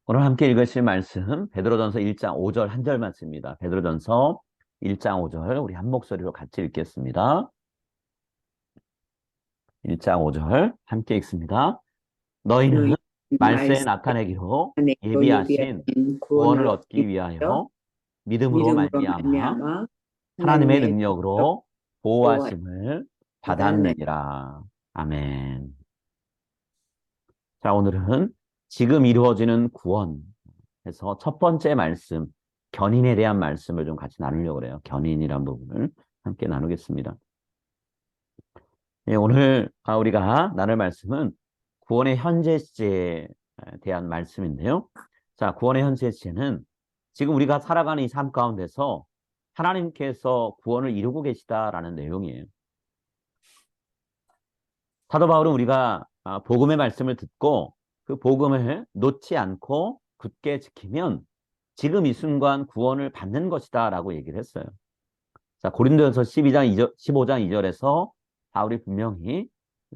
오늘 함께 읽으실 말씀 베드로전서 1장 5절 한 절 말씀입니다. 베드로전서 1장 5절 우리 한 목소리로 같이 읽겠습니다. 1장 5절 함께 읽습니다. 너희는 너희 말세에 말씀에 나타내기로 예비하신 예비하신 구원을 구원을 얻기 얻기 위하여 위하여 믿음으로 믿음으로 말미암아 말미암아 하나님의 하나님의 능력으로 보호하심을 보호하심을 받았느니라. 받았느니라. 아멘. 자, 오늘은 지금 이루어지는 구원에서 첫 번째 말씀, 견인에 대한 말씀을 좀 같이 나누려고 그래요. 견인이란 부분을 함께 나누겠습니다. 예, 오늘 우리가 나눌 말씀은 구원의 현재 시제에 대한 말씀인데요. 자, 구원의 현재 시제는 지금 우리가 살아가는 이 삶 가운데서 하나님께서 구원을 이루고 계시다라는 내용이에요. 사도 바울은 우리가 복음의 말씀을 듣고 그 복음을 놓지 않고 굳게 지키면 지금 이 순간 구원을 받는 것이다 라고 얘기를 했어요. 자, 고린도전서 12장 2절, 15장 2절에서 바울이 분명히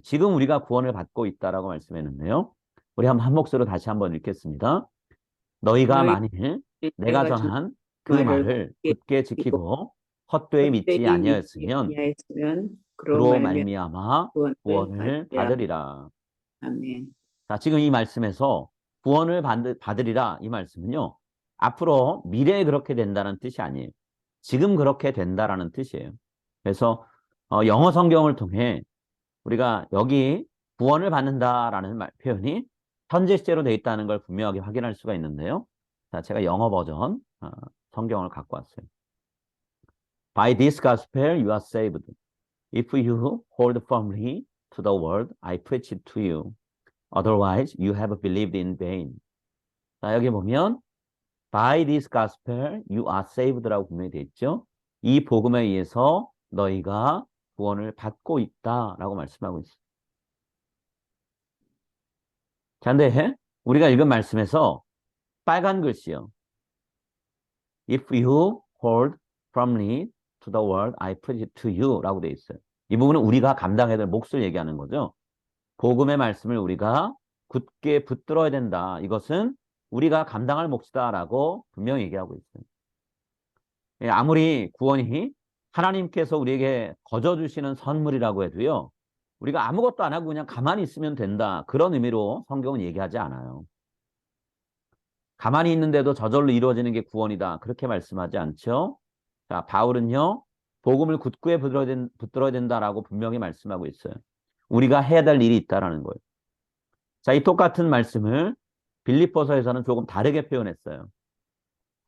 지금 우리가 구원을 받고 있다라고 말씀했는데요. 우리 한번 한 목소리로 다시 한번 읽겠습니다. 너희가 너희 만일 내가 내가 전 전한 그 말을 말을 굳게 굳게 지키고 지키고 헛되이 믿지 헛되이 믿지 아니하였으면 아니하였으면 그로 그로 말미암아 말미암아 구원을 구원을 받으리라. 받으리라. 아멘. 자, 지금 이 말씀에서 구원을 받으리라 이 말씀은요. 앞으로 미래에 그렇게 된다는 뜻이 아니에요. 지금 그렇게 된다라는 뜻이에요. 그래서 영어 성경을 통해 우리가 여기 구원을 받는다라는 표현이 현재 시제로 되어 있다는 걸 분명하게 확인할 수가 있는데요. 자, 제가 영어 버전 성경을 갖고 왔어요. By this gospel you are saved. If you hold firmly to the word I preach it to you. Otherwise you have believed in vain. 자, 여기 보면 By this gospel you are saved라고 분명히 되어 있죠. 이 복음에 의해서 너희가 구원을 받고 있다라고 말씀하고 있어요. 자, 근데 우리가 읽은 말씀에서 빨간 글씨요. If you hold firmly to the word I preach it to you 라고 되어 있어요. 이 부분은 우리가 감당해야 될 몫을 얘기하는 거죠. 복음의 말씀을 우리가 굳게 붙들어야 된다. 이것은 우리가 감당할 몫이다라고 분명히 얘기하고 있어요. 예, 아무리 구원이 하나님께서 우리에게 거저 주시는 선물이라고 해도요. 우리가 아무것도 안 하고 그냥 가만히 있으면 된다. 그런 의미로 성경은 얘기하지 않아요. 가만히 있는데도 저절로 이루어지는 게 구원이다. 그렇게 말씀하지 않죠. 자, 바울은요. 복음을 굳게 붙들어야 된다라고 분명히 말씀하고 있어요. 우리가 해야 될 일이 있다라는 거예요. 자, 이 똑같은 말씀을 빌립보서에서는 조금 다르게 표현했어요.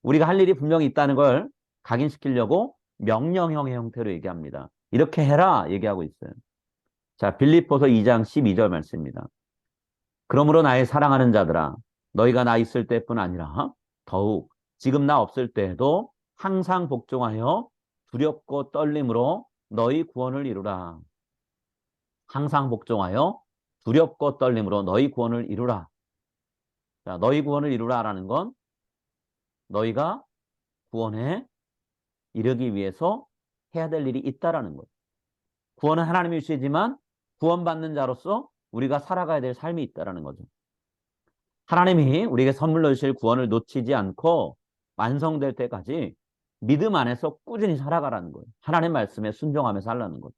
우리가 할 일이 분명히 있다는 걸 각인시키려고 명령형의 형태로 얘기합니다. 이렇게 해라 얘기하고 있어요. 자, 빌립보서 2장 12절 말씀입니다. 그러므로 나의 사랑하는 자들아 너희가 나 있을 때뿐 아니라 더욱 지금 나 없을 때에도 항상 복종하여 두렵고 떨림으로 너희 구원을 이루라. 항상 복종하여 두렵고 떨림으로 너희 구원을 이루라. 자, 너희 구원을 이루라라는 건 너희가 구원에 이르기 위해서 해야 될 일이 있다라는 거예요. 구원은 하나님이 주시지만 구원받는 자로서 우리가 살아가야 될 삶이 있다라는 거죠. 하나님이 우리에게 선물로 주실 구원을 놓치지 않고 완성될 때까지 믿음 안에서 꾸준히 살아가라는 거예요. 하나님 말씀에 순종하며 살라는 거죠.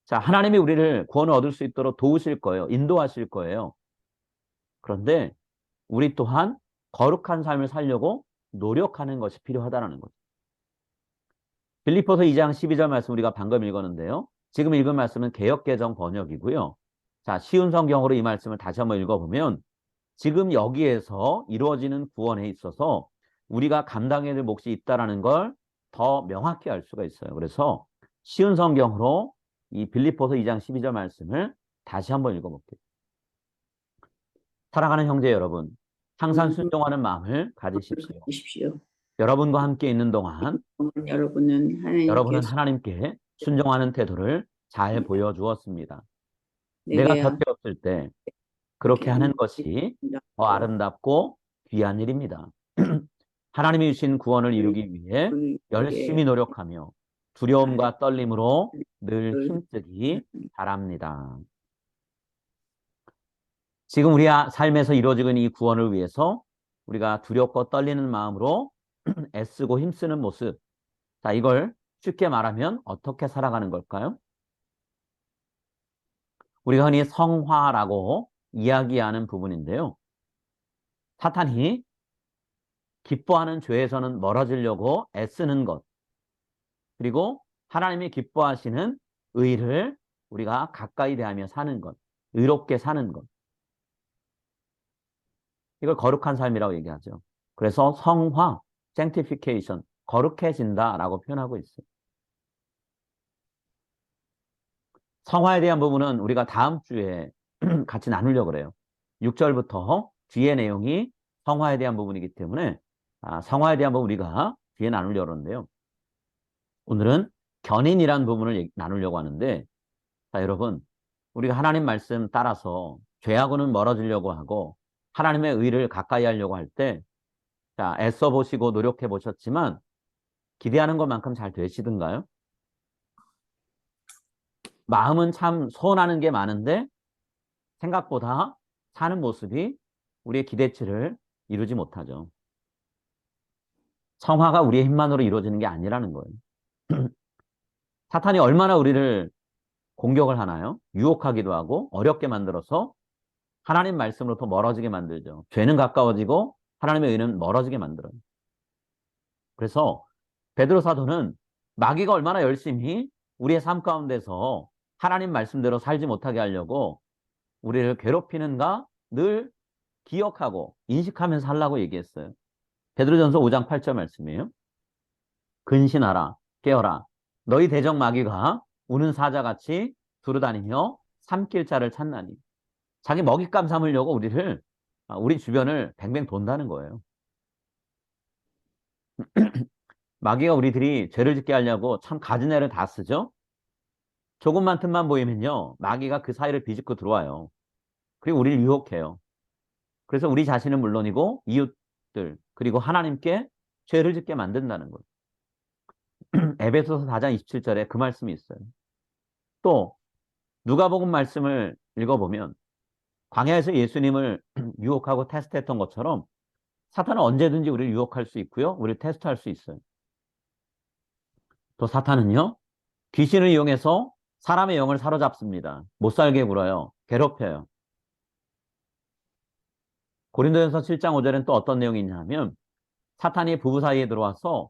자, 하나님이 우리를 구원을 얻을 수 있도록 도우실 거예요. 인도하실 거예요. 그런데 우리 또한 거룩한 삶을 살려고 노력하는 것이 필요하다는 거죠. 빌립보서 2장 12절 말씀 우리가 방금 읽었는데요. 지금 읽은 말씀은 개역개정 번역이고요. 자, 쉬운 성경으로 이 말씀을 다시 한번 읽어보면 지금 여기에서 이루어지는 구원에 있어서 우리가 감당해야 될 몫이 있다는 걸 더 명확히 알 수가 있어요. 그래서 쉬운 성경으로 이 빌립보서 2장 12절 말씀을 다시 한번 읽어볼게요. 사랑하는 형제 여러분, 항상 순종하는 마음을 가지십시오. 주십시오. 여러분과 함께 있는 동안 여러분은 여러분은 하나님께서 하나님께 순종하는 태도를 잘 보여주었습니다. 내가 내게 곁에 없을 때 함께 그렇게 하는 하는 것이 더 고 아름답고 귀한 일입니다. 하나님이 주신 구원을 이루기 위해 우리에게 열심히 노력하며 두려움과 떨림으로 늘 힘쓰기 바랍니다. 지금 우리 삶에서 이루어지고 있는 이 구원을 위해서 우리가 두렵고 떨리는 마음으로 애쓰고 힘쓰는 모습. 자, 이걸 쉽게 말하면 어떻게 살아가는 걸까요? 우리가 흔히 성화라고 이야기하는 부분인데요. 사탄이 기뻐하는 죄에서는 멀어지려고 애쓰는 것, 그리고 하나님이 기뻐하시는 의를 우리가 가까이 대하며 사는 것, 의롭게 사는 것. 이걸 거룩한 삶이라고 얘기하죠. 그래서 성화, sanctification, 거룩해진다라고 표현하고 있어요. 성화에 대한 부분은 우리가 다음 주에 같이 나누려고 그래요. 6절부터 뒤의 내용이 성화에 대한 부분이기 때문에 성화에 대한 부분 우리가 뒤에 나누려고 하는데요. 오늘은 견인이라는 부분을 나누려고 하는데, 자, 여러분, 우리가 하나님 말씀 따라서 죄하고는 멀어지려고 하고 하나님의 의를 가까이 하려고 할 때, 자, 애써 보시고 노력해 보셨지만 기대하는 것만큼 잘 되시던가요? 마음은 참 소원하는 게 많은데 생각보다 사는 모습이 우리의 기대치를 이루지 못하죠. 성화가 우리의 힘만으로 이루어지는 게 아니라는 거예요. 사탄이 얼마나 우리를 공격을 하나요? 유혹하기도 하고 어렵게 만들어서 하나님 말씀으로부터 멀어지게 만들죠. 죄는 가까워지고 하나님의 의는 멀어지게 만들어요. 그래서 베드로 사도는 마귀가 얼마나 열심히 우리의 삶 가운데서 하나님 말씀대로 살지 못하게 하려고 우리를 괴롭히는가 늘 기억하고 인식하면서 하려고 얘기했어요. 베드로전서 5장 8절 말씀이에요. 근신하라, 깨어라. 너희 대적 마귀가 우는 사자같이 두루다니며 삼킬 자를 찾나니. 자기 먹잇감 삼으려고 우리 주변을 뱅뱅 돈다는 거예요. 마귀가 우리들이 죄를 짓게 하려고 참 가진 애를 다 쓰죠. 조금만 틈만 보이면요, 마귀가 그 사이를 비집고 들어와요. 그리고 우리를 유혹해요. 그래서 우리 자신은 물론이고 이웃들 그리고 하나님께 죄를 짓게 만든다는 거예요. 에베소서 4장 27절에 그 말씀이 있어요. 또 누가복음 말씀을 읽어보면 광야에서 예수님을 유혹하고 테스트했던 것처럼 사탄은 언제든지 우리를 유혹할 수 있고요. 우리를 테스트할 수 있어요. 또 사탄은요, 귀신을 이용해서 사람의 영을 사로잡습니다. 못 살게 굴어요. 괴롭혀요. 고린도전서 7장 5절엔 또 어떤 내용이 있냐면 사탄이 부부 사이에 들어와서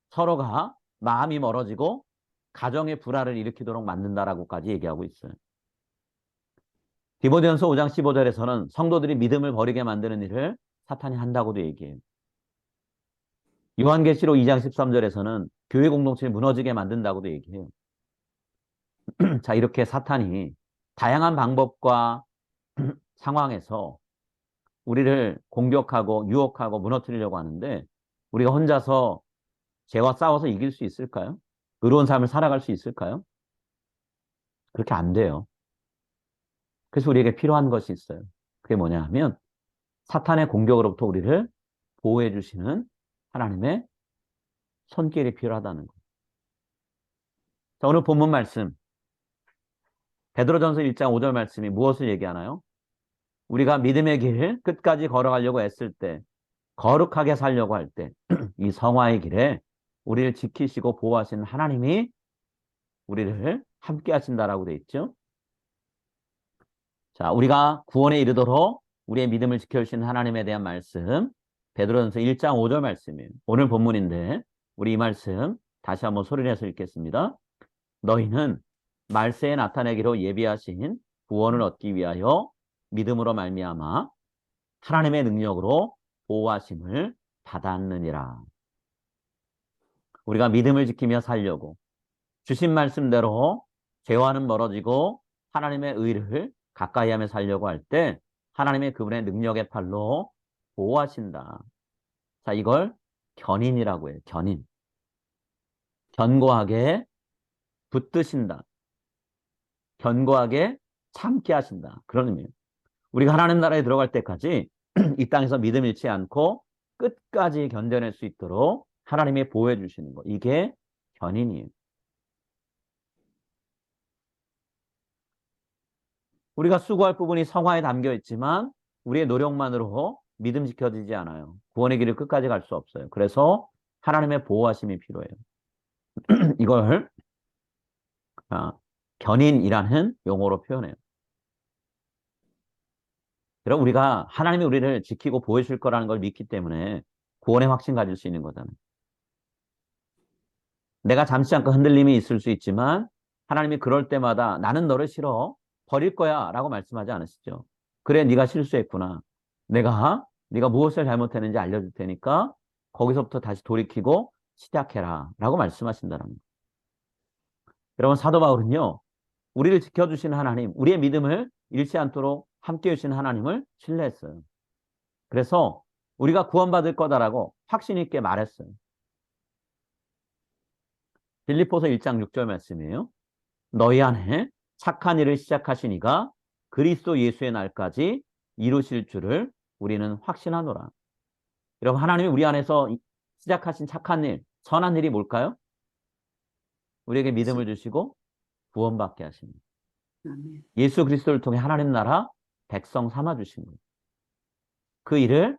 서로가 마음이 멀어지고 가정의 불화를 일으키도록 만든다라고까지 얘기하고 있어요. 디모데전서 5장 15절에서는 성도들이 믿음을 버리게 만드는 일을 사탄이 한다고도 얘기해요. 요한계시록 2장 13절에서는 교회 공동체를 무너지게 만든다고도 얘기해요. 자, 이렇게 사탄이 다양한 방법과 상황에서 우리를 공격하고 유혹하고 무너뜨리려고 하는데 우리가 혼자서 죄와 싸워서 이길 수 있을까요? 의로운 삶을 살아갈 수 있을까요? 그렇게 안 돼요. 그래서 우리에게 필요한 것이 있어요. 그게 뭐냐 하면 사탄의 공격으로부터 우리를 보호해 주시는 하나님의 손길이 필요하다는 거예요. 자, 오늘 본문 말씀 베드로전서 1장 5절 말씀이 무엇을 얘기하나요? 우리가 믿음의 길 끝까지 걸어가려고 애쓸 때 거룩하게 살려고 할 때 이 성화의 길에 우리를 지키시고 보호하시는 하나님이 우리를 함께 하신다라고 되어 있죠. 자, 우리가 구원에 이르도록 우리의 믿음을 지켜주시는 하나님에 대한 말씀 베드로전서 1장 5절 말씀이에요. 오늘 본문인데 우리 이 말씀 다시 한번 소리내서 읽겠습니다. 너희는 말세에 나타내기로 예비하신 구원을 얻기 위하여 믿음으로 말미암아 하나님의 능력으로 보호하심을 받았느니라. 우리가 믿음을 지키며 살려고 주신 말씀대로 죄와는 멀어지고 하나님의 의를 가까이 하며 살려고 할 때 하나님의 그분의 능력의 팔로 보호하신다. 자, 이걸 견인이라고 해요. 견인. 견고하게 붙드신다. 견고하게 참게 하신다. 그런 의미예요. 우리가 하나님 나라에 들어갈 때까지 이 땅에서 믿음 잃지 않고 끝까지 견뎌낼 수 있도록 하나님이 보호해 주시는 것. 이게 견인이에요. 우리가 수고할 부분이 성화에 담겨 있지만 우리의 노력만으로 믿음 지켜지지 않아요. 구원의 길을 끝까지 갈 수 없어요. 그래서 하나님의 보호하심이 필요해요. 이걸 아, 견인이라는 용어로 표현해요. 여러분, 우리가 하나님이 우리를 지키고 보호해줄 거라는 걸 믿기 때문에 구원의 확신 가질 수 있는 거잖아요. 내가 잠시 잠깐 흔들림이 있을 수 있지만 하나님이 그럴 때마다 나는 너를 싫어 버릴 거야 라고 말씀하지 않으시죠. 그래, 네가 실수했구나. 네가 무엇을 잘못했는지 알려줄 테니까 거기서부터 다시 돌이키고 시작해라 라고 말씀하신다는 거예요. 여러분, 사도 바울은요, 우리를 지켜주시는 하나님, 우리의 믿음을 잃지 않도록 함께 해주시는 하나님을 신뢰했어요. 그래서 우리가 구원받을 거다라고 확신 있게 말했어요. 빌립보서 1장 6절 말씀이에요. 너희 안에 착한 일을 시작하신 이가 그리스도 예수의 날까지 이루실 줄을 우리는 확신하노라. 여러분, 하나님이 우리 안에서 시작하신 착한 일, 선한 일이 뭘까요? 우리에게 믿음을 주시고 구원받게 하십니다. 아멘. 예수 그리스도를 통해 하나님 나라 백성 삼아 주신 거예요. 그 일을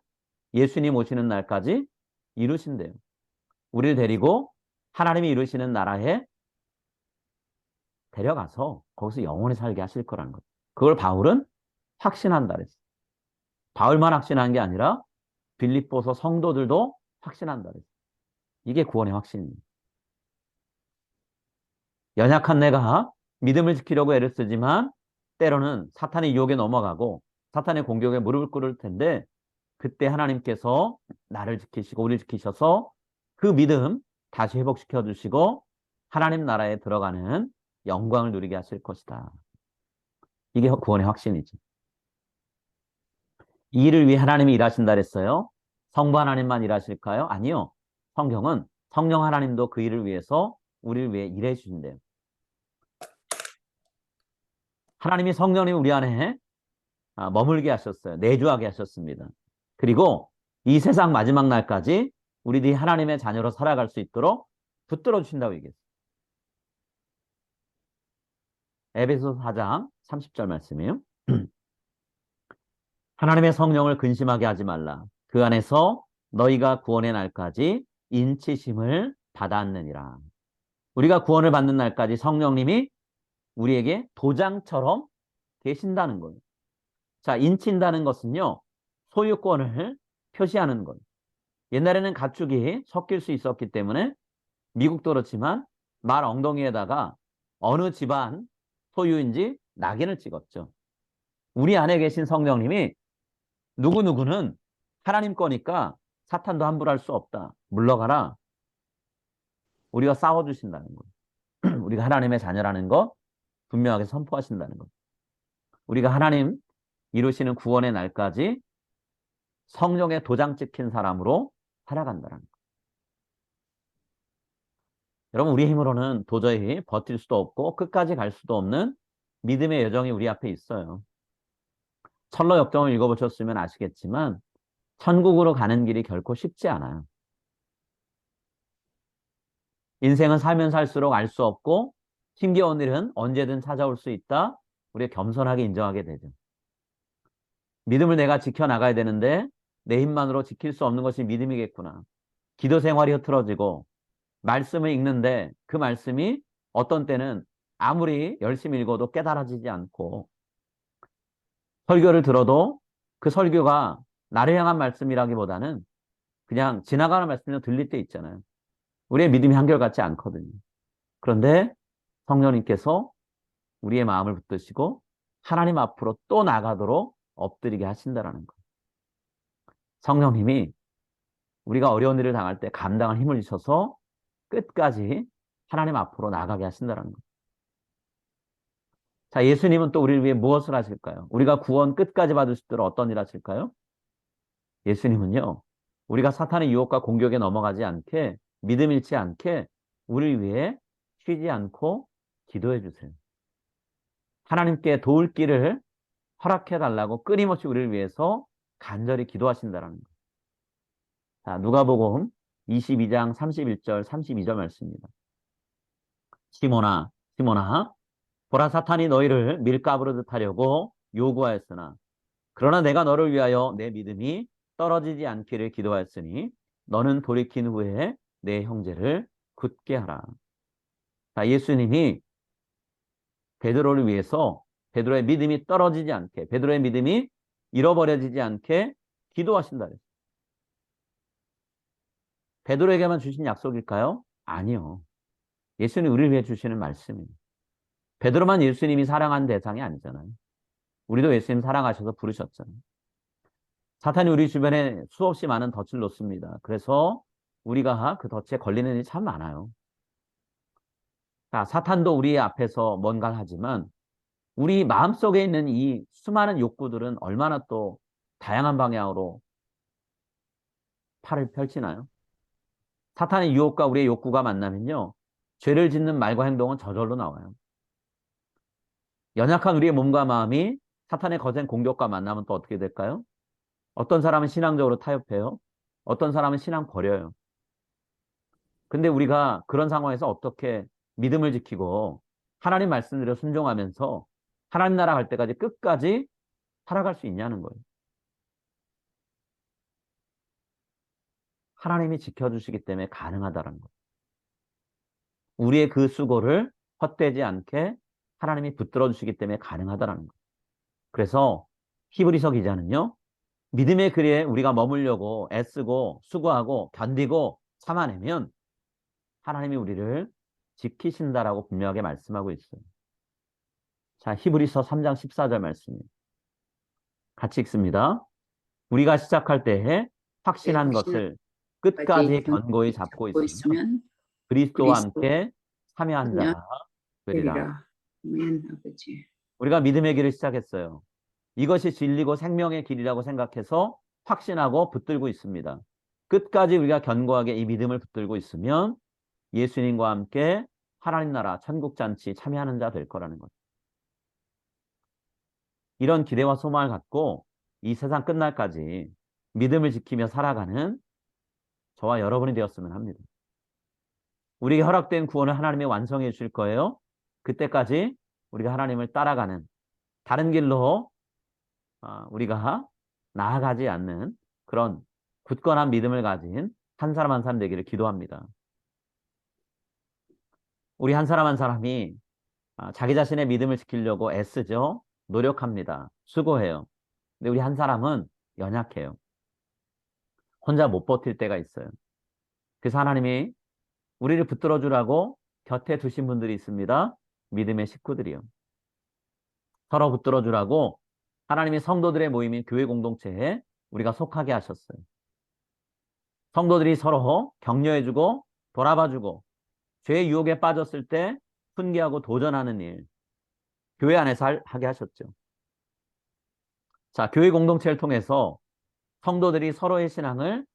예수님 오시는 날까지 이루신대요. 우리를 데리고 하나님이 이루시는 나라에 데려가서 거기서 영원히 살게 하실 거라는 거예요. 그걸 바울은 확신한다 그랬어요. 바울만 확신한 게 아니라 빌립보서 성도들도 확신한다 그랬어요. 이게 구원의 확신입니다. 연약한 내가 믿음을 지키려고 애를 쓰지만 때로는 사탄의 유혹에 넘어가고 사탄의 공격에 무릎을 꿇을 텐데 그때 하나님께서 나를 지키시고 우리를 지키셔서 그 믿음 다시 회복시켜 주시고 하나님 나라에 들어가는 영광을 누리게 하실 것이다. 이게 구원의 확신이지. 이 일을 위해 하나님이 일하신다 그랬어요. 성부 하나님만 일하실까요? 아니요. 성경은 성령 하나님도 그 일을 위해서 우리를 위해 일해 주신대요. 하나님이 성령이 우리 안에 머물게 하셨어요. 내주하게 하셨습니다. 그리고 이 세상 마지막 날까지 우리들이 하나님의 자녀로 살아갈 수 있도록 붙들어 주신다고 얘기했어요. 에베소서 4장 30절 말씀이에요. 하나님의 성령을 근심하게 하지 말라. 그 안에서 너희가 구원의 날까지 인치심을 받았느니라. 우리가 구원을 받는 날까지 성령님이 우리에게 도장처럼 계신다는 거예요. 자, 인친다는 것은요, 소유권을 표시하는 거예요. 옛날에는 가축이 섞일 수 있었기 때문에 미국도 그렇지만 말 엉덩이에다가 어느 집안 소유인지 낙인을 찍었죠. 우리 안에 계신 성령님이 누구누구는 하나님 거니까 사탄도 함부로 할 수 없다. 물러가라. 우리가 싸워주신다는 거예요. 우리가 하나님의 자녀라는 거 분명하게 선포하신다는 거예요. 우리가 하나님 이루시는 구원의 날까지 성령의 도장 찍힌 사람으로 살아간다는 거예요. 여러분, 우리 힘으로는 도저히 버틸 수도 없고 끝까지 갈 수도 없는 믿음의 여정이 우리 앞에 있어요. 철로 역정을 읽어보셨으면 아시겠지만 천국으로 가는 길이 결코 쉽지 않아요. 인생은 살면 살수록 알 수 없고 힘겨운 일은 언제든 찾아올 수 있다. 우리가 겸손하게 인정하게 되죠. 믿음을 내가 지켜나가야 되는데 내 힘만으로 지킬 수 없는 것이 믿음이겠구나. 기도 생활이 흐트러지고 말씀을 읽는데 그 말씀이 어떤 때는 아무리 열심히 읽어도 깨달아지지 않고 설교를 들어도 그 설교가 나를 향한 말씀이라기보다는 그냥 지나가는 말씀이 들릴 때 있잖아요. 우리의 믿음이 한결같지 않거든요. 그런데 성령님께서 우리의 마음을 붙드시고 하나님 앞으로 또 나가도록 엎드리게 하신다는 거예요. 성령님이 우리가 어려운 일을 당할 때 감당할 힘을 주셔서 끝까지 하나님 앞으로 나가게 하신다는 거예요. 자, 예수님은 또 우리를 위해 무엇을 하실까요? 우리가 구원 끝까지 받을 수 있도록 어떤 일 하실까요? 예수님은요, 우리가 사탄의 유혹과 공격에 넘어가지 않게, 믿음 잃지 않게 우리를 위해 쉬지 않고 기도해 주세요. 하나님께 도울 길을 허락해 달라고 끊임없이 우리를 위해서 간절히 기도하신다는 거예요. 자, 누가복음 22장 31절 32절 말씀입니다. 시몬아, 시몬아, 보라 사탄이 너희를 밀가부르 듯하려고 요구하였으나 그러나 내가 너를 위하여 내 믿음이 떨어지지 않기를 기도하였으니 너는 돌이킨 후에 내 형제를 굳게 하라. 자, 예수님이 베드로를 위해서 베드로의 믿음이 떨어지지 않게, 베드로의 믿음이 잃어버려지지 않게 기도하신다 그랬어요. 베드로에게만 주신 약속일까요? 아니요. 예수님이 우리를 위해 주시는 말씀이에요. 베드로만 예수님이 사랑한 대상이 아니잖아요. 우리도 예수님 사랑하셔서 부르셨잖아요. 사탄이 우리 주변에 수없이 많은 덫을 놓습니다. 그래서 우리가 그 덫에 걸리는 일이 참 많아요. 자, 사탄도 우리 앞에서 뭔가를 하지만 우리 마음속에 있는 이 수많은 욕구들은 얼마나 또 다양한 방향으로 팔을 펼치나요? 사탄의 유혹과 우리의 욕구가 만나면요. 죄를 짓는 말과 행동은 저절로 나와요. 연약한 우리의 몸과 마음이 사탄의 거센 공격과 만나면 또 어떻게 될까요? 어떤 사람은 신앙적으로 타협해요. 어떤 사람은 신앙 버려요. 근데 우리가 그런 상황에서 어떻게 믿음을 지키고 하나님 말씀대로 순종하면서 하나님 나라 갈 때까지 끝까지 살아갈 수 있냐는 거예요. 하나님이 지켜주시기 때문에 가능하다는 거예요. 우리의 그 수고를 헛되지 않게 하나님이 붙들어 주시기 때문에 가능하다는 거예요. 그래서 히브리서 기자는요. 믿음의 길에 우리가 머물려고 애쓰고 수고하고 견디고 참아내면 하나님이 우리를 지키신다라고 분명하게 말씀하고 있어요. 자, 히브리서 3장 14절 말씀입니다. 같이 읽습니다. 우리가 시작할 때에 확신한 것을 끝까지 견고히 잡고 있으면 그리스도와 함께 참여한 자가 되리라. 아멘, 아버지. 우리가 믿음의 길을 시작했어요. 이것이 진리고 생명의 길이라고 생각해서 확신하고 붙들고 있습니다. 끝까지 우리가 견고하게 이 믿음을 붙들고 있으면 예수님과 함께 하나님 나라 천국 잔치 참여하는 자 될 거라는 거죠. 이런 기대와 소망을 갖고 이 세상 끝날까지 믿음을 지키며 살아가는 저와 여러분이 되었으면 합니다. 우리에게 허락된 구원을 하나님이 완성해 주실 거예요. 그때까지 우리가 하나님을 따라가는 다른 길로 우리가 나아가지 않는 그런 굳건한 믿음을 가진 한 사람 한 사람 되기를 기도합니다. 우리 한 사람 한 사람이 자기 자신의 믿음을 지키려고 애쓰죠. 노력합니다. 수고해요. 근데 우리 한 사람은 연약해요. 혼자 못 버틸 때가 있어요. 그래서 하나님이 우리를 붙들어 주라고 곁에 두신 분들이 있습니다. 믿음의 식구들이요. 서로 붙들어 주라고 하나님이 성도들의 모임인 교회 공동체에 우리가 속하게 하셨어요. 성도들이 서로 격려해주고 돌아봐주고 죄의 유혹에 빠졌을 때 훈계하고 도전하는 일 교회 안에서 하게 하셨죠. 자, 교회 공동체를 통해서 성도들이 서로의 신앙을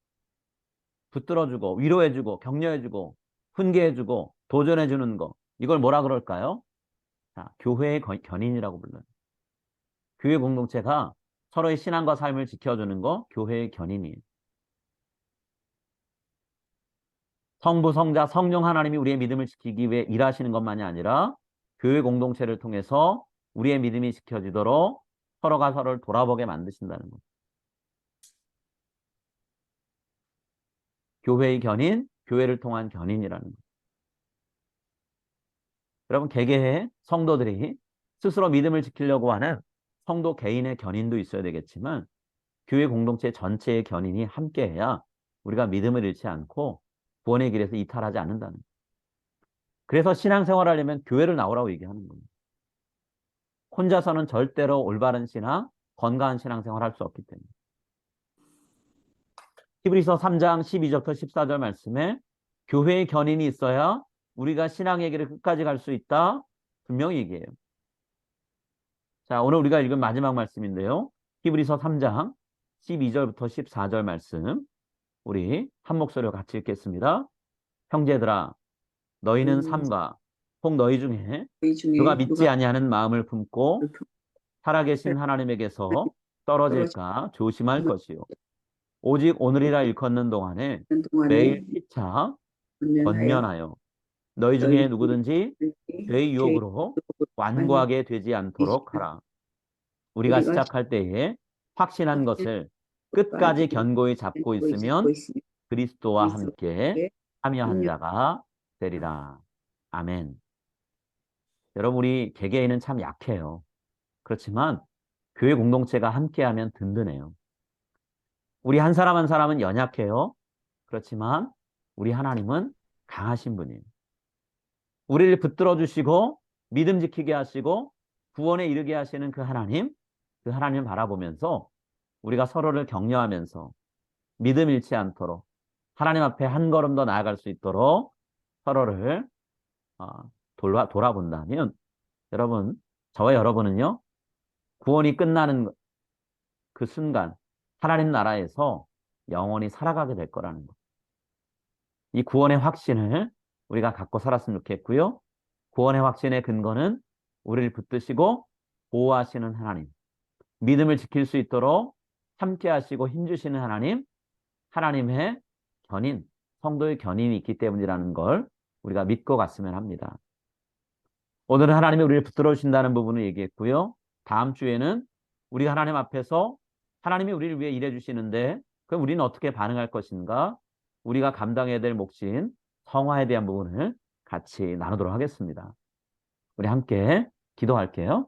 붙들어주고 위로해주고 격려해주고 훈계해주고 도전해주는 거 이걸 뭐라 그럴까요? 자, 교회의 견인이라고 불러요. 교회 공동체가 서로의 신앙과 삶을 지켜주는 거 교회의 견인이에요. 성부, 성자, 성령 하나님이 우리의 믿음을 지키기 위해 일하시는 것만이 아니라 교회 공동체를 통해서 우리의 믿음이 지켜지도록 서로가 서로를 돌아보게 만드신다는 거예요. 교회의 견인, 교회를 통한 견인이라는 거예요. 여러분, 개개의 성도들이 스스로 믿음을 지키려고 하는 성도 개인의 견인도 있어야 되겠지만 교회 공동체 전체의 견인이 함께해야 우리가 믿음을 잃지 않고 구원의 길에서 이탈하지 않는다는 거예요. 그래서 신앙생활을 하려면 교회를 나오라고 얘기하는 거예요. 혼자서는 절대로 올바른 신앙, 건강한 신앙생활을 할 수 없기 때문에. 히브리서 3장 12절부터 14절 말씀에 교회의 견인이 있어야 우리가 신앙의 길을 끝까지 갈 수 있다. 분명히 얘기해요. 자, 오늘 우리가 읽은 마지막 말씀인데요. 히브리서 3장 12절부터 14절 말씀 우리 한 목소리로 같이 읽겠습니다. 형제들아 너희는 삼가 혹 너희 중에 누가 믿지 아니하는 마음을 품고 살아계신 하나님에게서 떨어질까 조심할 것이요. 오직 오늘이라 일컫는 동안에 매일 피차 권면하여 너희 중에 너희 누구든지 죄의 죄의 유혹으로 완 완고하게 되지 않도록 하라. 우리가 우리가 시작할 때에 확신한 확신한 것을 것까지 끝까지 견고히 잡고 잡고 있으면 있으며 그리스도와 함께 그리스도께 참여한 합력. 자가 되리라. 아멘. 여러분, 우리 개개인은 참 약해요. 그렇지만 교회 공동체가 함께하면 든든해요. 우리 한 사람 한 사람은 연약해요. 그렇지만 우리 하나님은 강하신 분이에요. 우리를 붙들어 주시고 믿음 지키게 하시고 구원에 이르게 하시는 그 하나님 바라보면서 우리가 서로를 격려하면서 믿음 잃지 않도록 하나님 앞에 한 걸음 더 나아갈 수 있도록 서로를 어, 돌아본다면 여러분, 저와 여러분은요, 구원이 끝나는 그 순간 하나님 나라에서 영원히 살아가게 될 거라는 거. 이 구원의 확신을 우리가 갖고 살았으면 좋겠고요. 구원의 확신의 근거는 우리를 붙드시고 보호하시는 하나님, 믿음을 지킬 수 있도록 함께 하시고 힘주시는 하나님, 하나님의 견인, 성도의 견인이 있기 때문이라는 걸 우리가 믿고 갔으면 합니다. 오늘은 하나님이 우리를 붙들어 주신다는 부분을 얘기했고요. 다음 주에는 우리가 하나님 앞에서 하나님이 우리를 위해 일해 주시는데 그럼 우리는 어떻게 반응할 것인가? 우리가 감당해야 될 몫인 성화에 대한 부분을 같이 나누도록 하겠습니다. 우리 함께 기도할게요.